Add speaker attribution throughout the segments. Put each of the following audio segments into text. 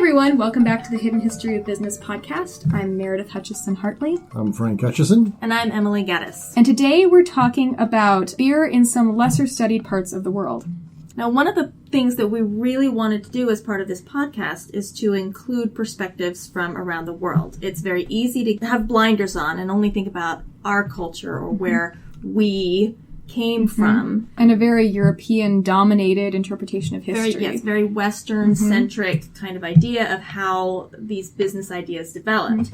Speaker 1: everyone, welcome back to the Hidden History of Business podcast. I'm Meredith Hutchison Hartley.
Speaker 2: I'm Frank Hutchison.
Speaker 3: And I'm Emily Geddes.
Speaker 1: And today we're talking about beer in some lesser studied parts of the world.
Speaker 3: Now, one of the things that we really wanted to do as part of this podcast is to include perspectives from around the world. It's very easy to have blinders on and only think about our culture or where we came from.
Speaker 1: And a very European-dominated interpretation of history.
Speaker 3: Very Western-centric kind of idea of how these business ideas developed.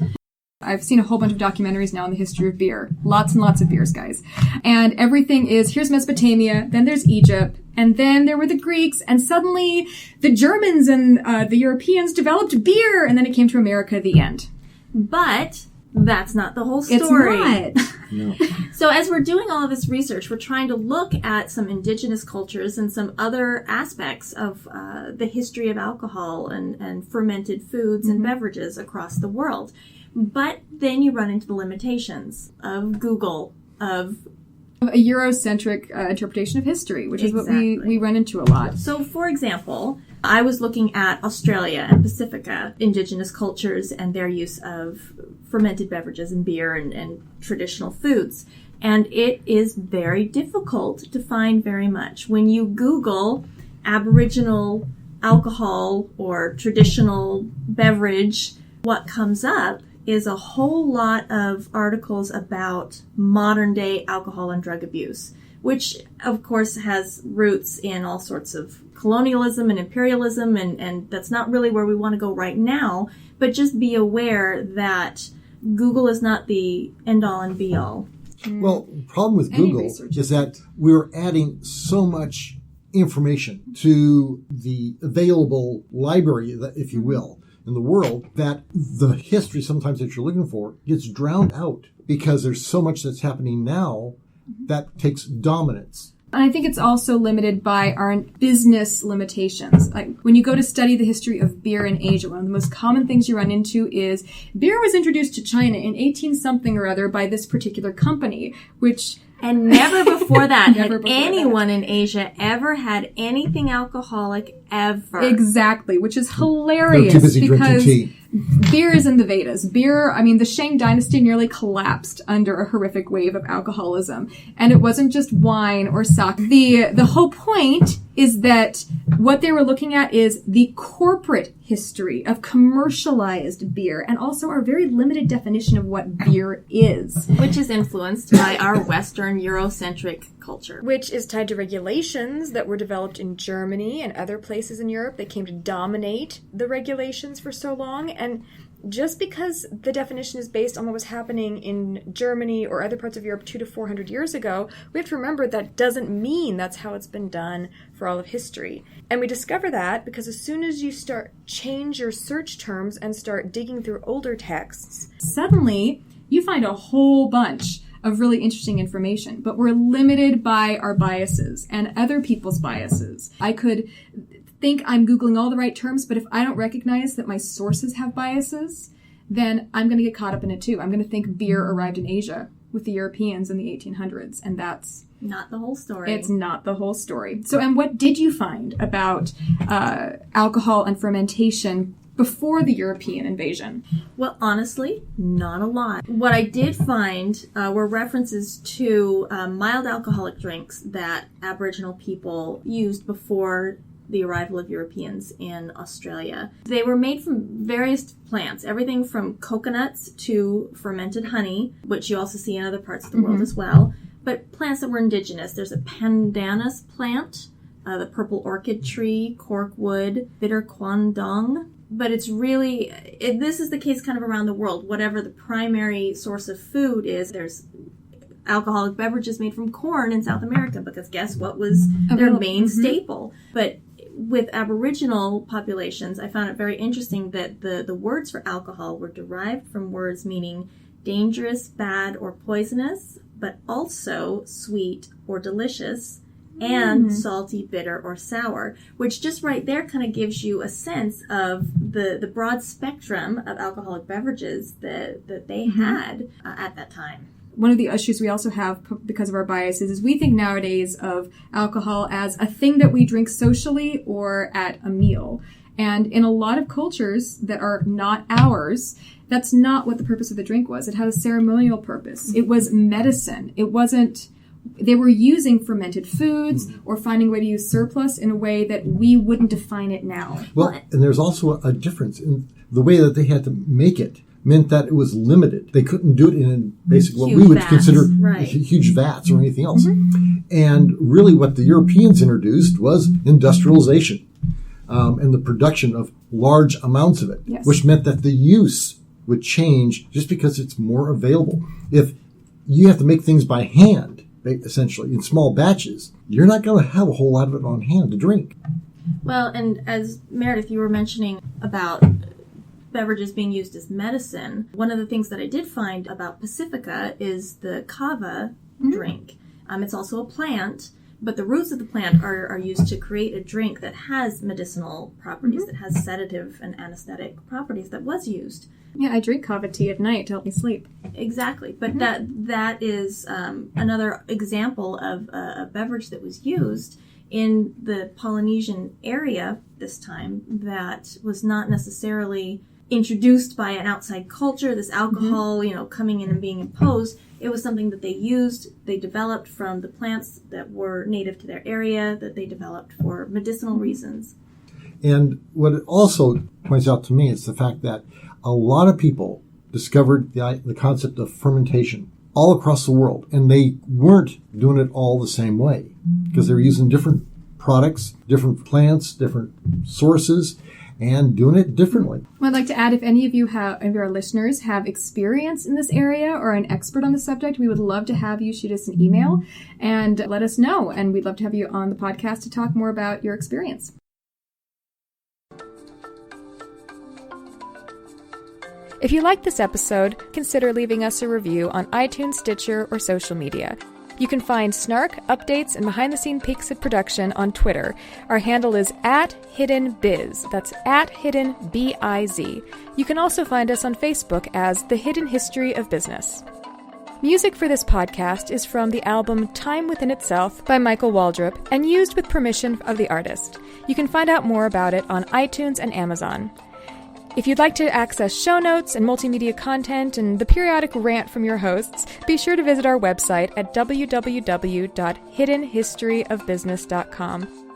Speaker 1: I've seen a whole bunch of documentaries now on the history of beer. Lots and lots of beers, guys. And everything is, here's Mesopotamia, then there's Egypt, and then there were the Greeks, and suddenly the Germans and the Europeans developed beer, and then it came to America at the end.
Speaker 3: But that's not the whole story.
Speaker 1: It's not.
Speaker 2: No.
Speaker 3: So as we're doing all of this research, we're trying to look at some indigenous cultures and some other aspects of the history of alcohol and fermented foods and beverages across the world. But then you run into the limitations of Google, of
Speaker 1: A Eurocentric interpretation of history, which is what we run into a lot.
Speaker 3: So, for example, I was looking at Australia and Pasifika indigenous cultures and their use of fermented beverages and beer and traditional foods. And it is very difficult to find very much. When you Google Aboriginal alcohol or traditional beverage, what comes up is a whole lot of articles about modern-day alcohol and drug abuse, which, of course, has roots in all sorts of colonialism and imperialism, and that's not really where we want to go right now, but just be aware that Google is not the end-all and be-all.
Speaker 2: Well, the problem with Google is that we're adding so much information to the available library, if you will, in the world, that the history sometimes that you're looking for gets drowned out because there's so much that's happening now that takes dominance.
Speaker 1: And I think it's also limited by our business limitations. Like when you go to study the history of beer in Asia, one of the most common things you run into is beer was introduced to China in 18-something or other by this particular company, which...
Speaker 3: And never before that had anyone in Asia ever had anything alcoholic ever.
Speaker 1: Exactly, which is hilarious because beer is in the Vedas. Beer, I mean, the Shang dynasty nearly collapsed under a horrific wave of alcoholism. And it wasn't just wine or sake. The whole point is that what they were looking at is the corporate history of commercialized beer and also our very limited definition of what beer is.
Speaker 3: Which is influenced by our Western Eurocentric culture.
Speaker 1: Which is tied to regulations that were developed in Germany and other places in Europe. They came to dominate the regulations for so long. And just because the definition is based on what was happening in Germany or other parts of Europe 200 to 400 years ago, we have to remember that doesn't mean that's how it's been done for all of history. And we discover that because as soon as you change your search terms and start digging through older texts, suddenly you find a whole bunch of really interesting information. But we're limited by our biases and other people's biases. I could think I'm Googling all the right terms, but if I don't recognize that my sources have biases, then I'm going to get caught up in it too. I'm going to think beer arrived in Asia with the Europeans in the 1800s, and that's
Speaker 3: not the whole story.
Speaker 1: It's not the whole story. So, and what did you find about alcohol and fermentation before the European invasion?
Speaker 3: Well, honestly, not a lot. What I did find were references to mild alcoholic drinks that Aboriginal people used before the arrival of Europeans in Australia. They were made from various plants, everything from coconuts to fermented honey, which you also see in other parts of the world as well, but plants that were indigenous. There's a pandanus plant, the purple orchid tree, corkwood, bitter quandong. But it's really, this is the case kind of around the world. Whatever the primary source of food is, there's alcoholic beverages made from corn in South America, because guess what was their main staple? But with Aboriginal populations, I found it very interesting that the words for alcohol were derived from words meaning dangerous, bad, or poisonous, but also sweet or delicious, and salty, bitter, or sour, which just right there kind of gives you a sense of the broad spectrum of alcoholic beverages that they had at that time.
Speaker 1: One of the issues we also have because of our biases is we think nowadays of alcohol as a thing that we drink socially or at a meal. And in a lot of cultures that are not ours, that's not what the purpose of the drink was. It had a ceremonial purpose. It was medicine. It wasn't, they were using fermented foods or finding a way to use surplus in a way that we wouldn't define it now.
Speaker 2: Well, and there's also a difference in the way that they had to make it. Meant that it was limited. They couldn't do it in basically what we would consider huge vats or anything else. And really what the Europeans introduced was industrialization and the production of large amounts of it, which meant that the use would change just because it's more available. If you have to make things by hand, essentially, in small batches, you're not going to have a whole lot of it on hand to drink.
Speaker 3: Well, and as Meredith, you were mentioning about beverages being used as medicine, one of the things that I did find about Pasifika is the kava drink. It's also a plant, but the roots of the plant are used to create a drink that has medicinal properties, that has sedative and anesthetic properties, that was used.
Speaker 1: Yeah, I drink kava tea at night to help me sleep.
Speaker 3: Exactly, but that is another example of a beverage that was used in the Polynesian area this time that was not necessarily introduced by an outside culture, this alcohol, coming in and being imposed. It was something that they used, they developed from the plants that were native to their area, that they developed for medicinal reasons.
Speaker 2: And what it also points out to me is the fact that a lot of people discovered the concept of fermentation all across the world, and they weren't doing it all the same way because they were using different products, different plants, different sources, and doing it differently.
Speaker 1: Well, I'd like to add, if any of our listeners have experience in this area or are an expert on the subject, we would love to have you shoot us an email and let us know. And we'd love to have you on the podcast to talk more about your experience. If you liked this episode, consider leaving us a review on iTunes, Stitcher, or social media. You can find snark, updates, and behind-the-scene peeks at production on Twitter. Our handle is @HiddenBiz. That's @HiddenBiz. You can also find us on Facebook as The Hidden History of Business. Music for this podcast is from the album Time Within Itself by Michael Waldrop and used with permission of the artist. You can find out more about it on iTunes and Amazon. If you'd like to access show notes and multimedia content and the periodic rant from your hosts, be sure to visit our website at www.hiddenhistoryofbusiness.com.